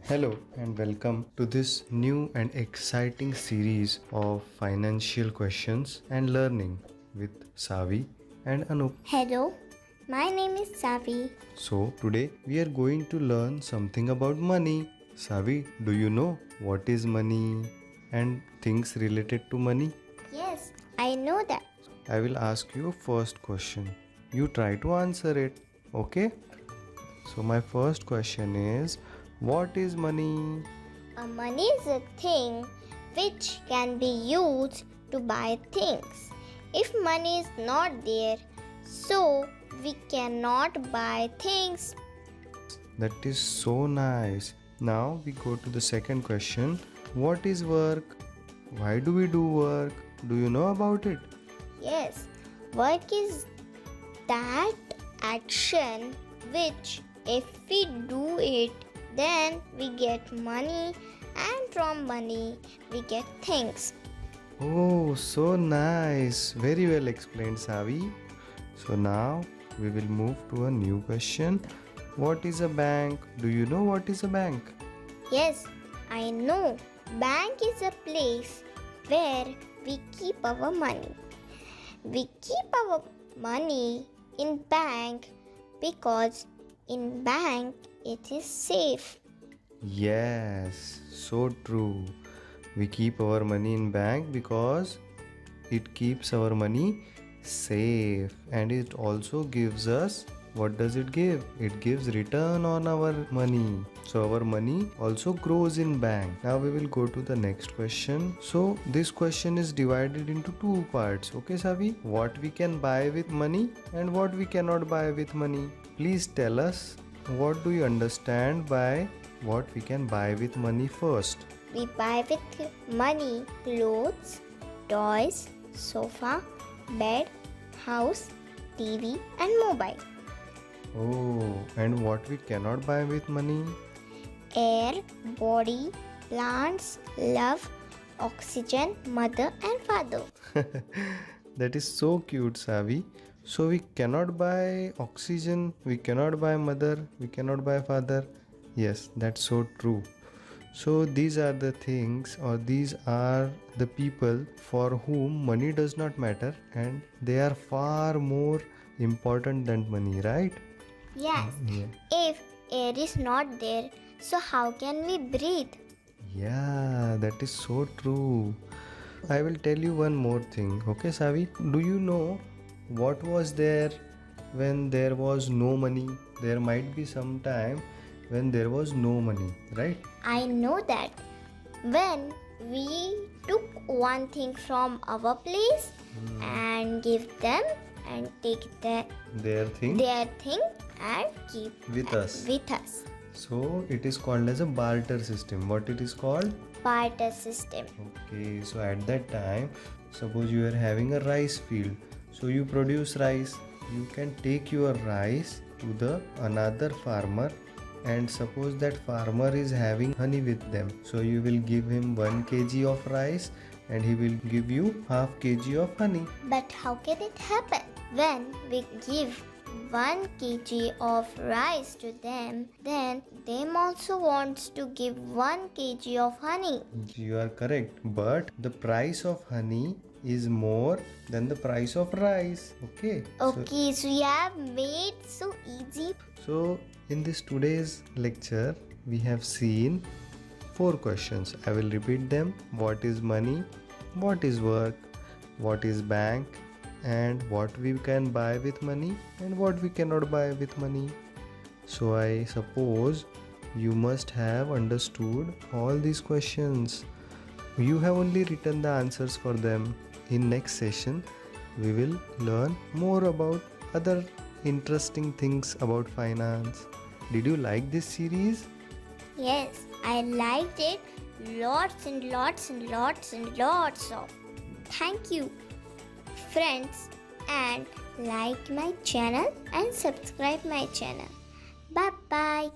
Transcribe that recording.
Hello and welcome to this new and exciting series of financial questions and learning with Savi and Anup. Hello, my name is Savi. So today we are going to learn something about money. Savi, do you know what is money and things related to money? Yes, I know that. I will ask you a first question. You try to answer it, okay? So my first question is, what is money? Money is a thing which can be used to buy things. If money is not there, so we cannot buy things. That is so nice. Now we go to the second question. What is work? Why do we do work? Do you know about it? Yes, work is that action which, if we do it, then we get money, and from money we get things. Oh, so nice. Very well explained, Savi. So now we will move to a new question. What is a bank? Do you know what is a bank? Yes, I know. Bank is a place where we keep our money. We keep our money in bank because in bank it is safe. Yes, so true. We keep our money in bank because it keeps our money safe, and it also gives us, what does it give? It gives return on our money. So our money also grows in bank. Now we will go to the next question. So this question is divided into two parts. Okay, Savi? What we can buy with money and what we cannot buy with money. Please tell us, what do you understand by what we can buy with money first? We buy with money clothes, toys, sofa, bed, house, TV and mobile. Oh, and what we cannot buy with money? Air, body, plants, love, oxygen, mother and father. That is so cute, Savi. So we cannot buy oxygen, we cannot buy mother, we cannot buy father. Yes, that's so true. So these are the things, or these are the people for whom money does not matter, and they are far more important than money, right? Yes, Yeah. if air is not there, so how can we breathe? Yeah, that is so true. I will tell you one more thing, okay, Savi? Do you know what was there when there was no money? There might be some time when there was no money, right? I know that when we took one thing from our place and give them and take Their thing their thing and keep with us. with us. So it is called as a barter system. What it is called? Barter system. Okay, so at that time, suppose you are having a rice field. So you produce rice. You can take your rice to the another farmer, and suppose that farmer is having honey with them. So you will give him 1 kg of rice and he will give you half kg of honey. But how can it happen? When we give 1 kg of rice to them, then they also wants to give 1 kg of honey. You are correct, but the price of honey is more than the price of rice. Okay. Okay, so you have made so easy. So in this today's lecture, we have seen 4 questions. I will repeat them. What is money? What is work? What is bank? And what we can buy with money and what we cannot buy with money. So I suppose you must have understood all these questions. You have only written the answers for them. In next session, we will learn more about other interesting things about finance. Did you like this series? Yes, I liked it. Lots and lots and lots and lots of. Thank you, friends, and like my channel and subscribe my channel. Bye bye.